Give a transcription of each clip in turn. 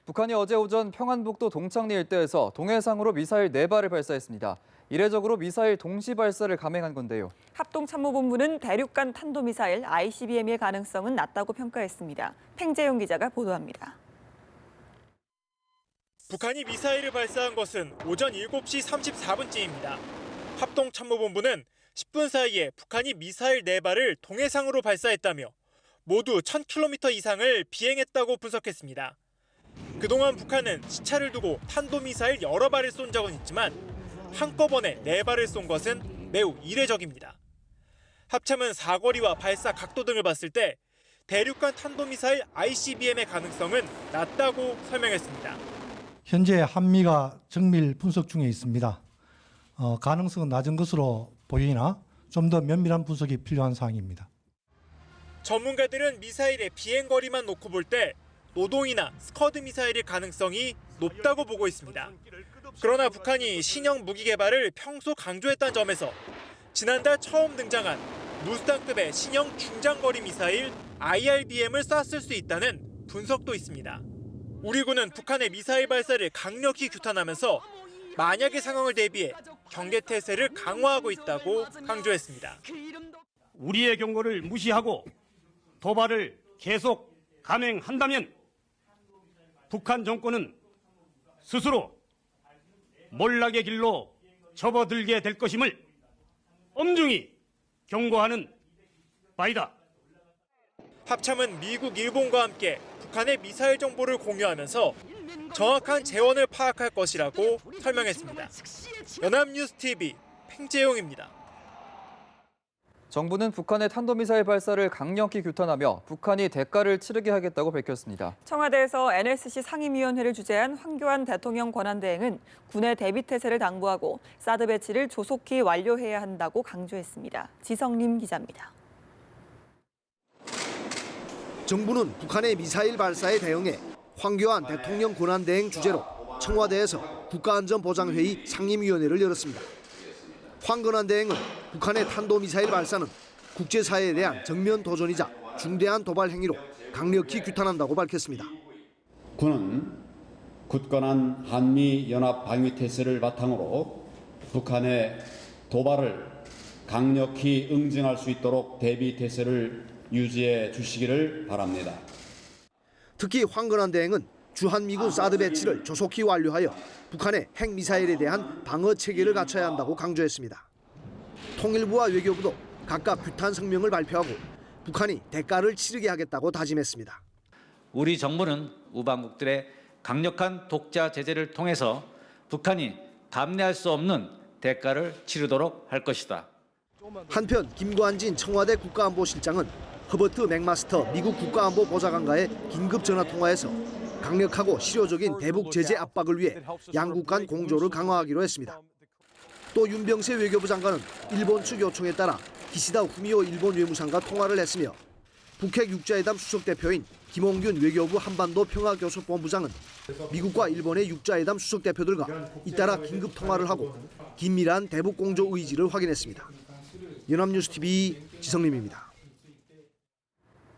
북한이 어제 오전 평안북도 동창리 일대에서 동해상으로 미사일 4발을 발사했습니다. 이례적으로 미사일 동시 발사를 감행한 건데요. 합동참모본부는 대륙간 탄도미사일 ICBM의 가능성은 낮다고 평가했습니다. 팽재용 기자가 보도합니다. 북한이 미사일을 발사한 것은 오전 7시 34분쯤입니다. 합동참모본부는 10분 사이에 북한이 미사일 4발을 동해상으로 발사했다며 모두 1000km 이상을 비행했다고 분석했습니다. 그동안 북한은 시차를 두고 탄도미사일 여러 발을 쏜 적은 있지만 한꺼번에 4발을 쏜 것은 매우 이례적입니다. 합참은 사거리와 발사 각도 등을 봤을 때 대륙간 탄도미사일 ICBM의 가능성은 낮다고 설명했습니다. 현재 한미가 정밀 분석 중에 있습니다. 가능성은 낮은 것으로 보이나 좀 더 면밀한 분석이 필요한 사항입니다. 전문가들은 미사일의 비행거리만 놓고 볼 때 노동이나 스커드 미사일의 가능성이 높다고 보고 있습니다. 그러나 북한이 신형 무기 개발을 평소 강조했다는 점에서 지난달 처음 등장한 무스탄급의 신형 중장거리 미사일 IRBM을 쐈을 수 있다는 분석도 있습니다. 우리 군은 북한의 미사일 발사를 강력히 규탄하면서 만약의 상황을 대비해 경계태세를 강화하고 있다고 강조했습니다. 우리의 경고를 무시하고 도발을 계속 감행한다면 북한 정권은 스스로 몰락의 길로 접어들게 될 것임을 엄중히 경고하는 바이다. 합참은 미국, 일본과 함께 북한의 미사일 정보를 공유하면서 정확한 재원을 파악할 것이라고 설명했습니다. 연합뉴스TV 팽재용입니다. 정부는 북한의 탄도미사일 발사를 강력히 규탄하며 북한이 대가를 치르게 하겠다고 밝혔습니다. 청와대에서 NSC 상임위원회를 주재한 황교안 대통령 권한대행은 군의 대비태세를 당부하고 사드 배치를 조속히 완료해야 한다고 강조했습니다. 지성림 기자입니다. 정부는 북한의 미사일 발사에 대응해 황교안 대통령 권한대행 주재로 청와대에서 국가안전보장회의 상임위원회를 열었습니다. 황 권한대행은 북한의 탄도미사일 발사는 국제사회에 대한 정면 도전이자 중대한 도발 행위로 강력히 규탄한다고 밝혔습니다. 군은 굳건한 한미연합 방위태세를 바탕으로 북한의 도발을 강력히 응징할 수 있도록 대비태세를 유지해 주시기를 바랍니다. 특히 황 권한대행은 주한미군 사드 배치를 조속히 완료하여 북한의 핵미사일에 대한 방어 체계를 갖춰야 한다고 강조했습니다. 통일부와 외교부도 각각 규탄 성명을 발표하고 북한이 대가를 치르게 하겠다고 다짐했습니다. 우리 정부는 우방국들의 강력한 독자 제재를 통해서 북한이 감내할 수 없는 대가를 치르도록 할 것이다. 한편 김관진 청와대 국가안보실장은 허버트 맥마스터 미국 국가안보보좌관과의 긴급 전화 통화에서 강력하고 실효적인 대북 제재 압박을 위해 양국 간 공조를 강화하기로 했습니다. 또 윤병세 외교부 장관은 일본 측 요청에 따라 기시다 후미오 일본 외무상과 통화를 했으며 북핵 육자회담 수석대표인 김홍균 외교부 한반도 평화교섭본부장은 미국과 일본의 육자회담 수석대표들과 잇따라 긴급 통화를 하고 긴밀한 대북 공조 의지를 확인했습니다. 연합뉴스TV 지성림입니다.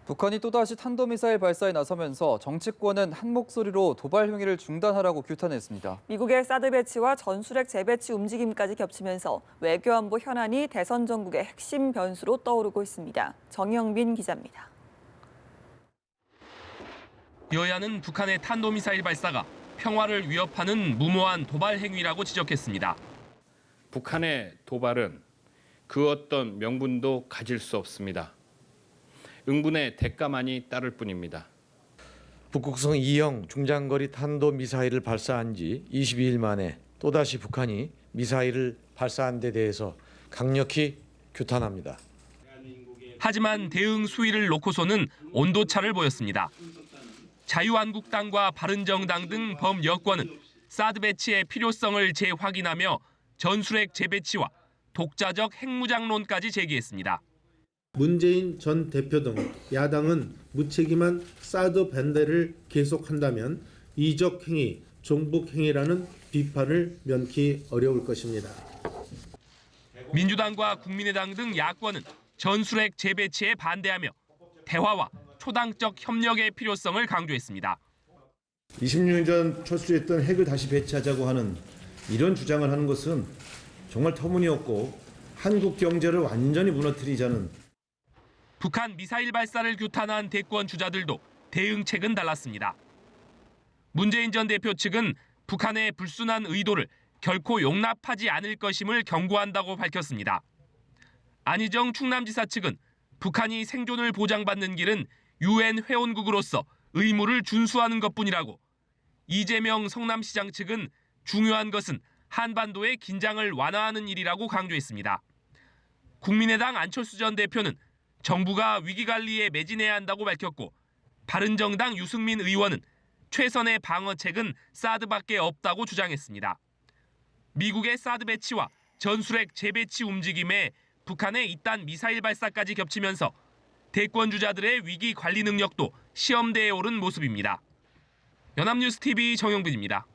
북한이 또다시 탄도미사일 발사에 나서면서 정치권은 한 목소리로 도발 행위를 중단하라고 규탄했습니다. 미국의 사드 배치와 전술핵 재배치 움직임까지 겹치면서 외교안보 현안이 대선 전국의 핵심 변수로 떠오르고 있습니다. 정영빈 기자입니다. 여야는 북한의 탄도미사일 발사가 평화를 위협하는 무모한 도발 행위라고 지적했습니다. 북한의 도발은 그 어떤 명분도 가질 수 없습니다. 응분의 대가만이 따를 뿐입니다. 북극성 2형 중장거리 탄도미사일을 발사한 지 22일 만에 또다시 북한이 미사일을 발사한 데 대해서 강력히 규탄합니다. 하지만 대응 수위를 놓고서는 온도차를 보였습니다. 자유한국당과 바른정당 등 범여권은 사드 배치의 필요성을 재확인하며 전술핵 재배치와 독자적 핵무장론까지 제기했습니다. 문재인 전 대표 등 야당은 무책임한 사드 반대를 계속한다면 이적 행위, 종북 행위라는 비판을 면키 어려울 것입니다. 민주당과 국민의당 등 야권은 전술핵 재배치에 반대하며 대화와 초당적 협력의 필요성을 강조했습니다. 20년 전 철수했던 핵을 다시 배치하자고 하는 이런 주장을 하는 것은 정말 터무니없고 한국 경제를 완전히 무너뜨리자는. 북한 미사일 발사를 규탄한 대권 주자들도 대응책은 달랐습니다. 문재인 전 대표 측은 북한의 불순한 의도를 결코 용납하지 않을 것임을 경고한다고 밝혔습니다. 안희정 충남지사 측은 북한이 생존을 보장받는 길은 UN 회원국으로서 의무를 준수하는 것뿐이라고, 이재명 성남시장 측은 중요한 것은 한반도의 긴장을 완화하는 일이라고 강조했습니다. 국민의당 안철수 전 대표는 정부가 위기관리에 매진해야 한다고 밝혔고, 바른정당 유승민 의원은 최선의 방어책은 사드밖에 없다고 주장했습니다. 미국의 사드 배치와 전술핵 재배치 움직임에 북한의 잇단 미사일 발사까지 겹치면서 대권 주자들의 위기 관리 능력도 시험대에 오른 모습입니다. 연합뉴스 TV 정영빈입니다.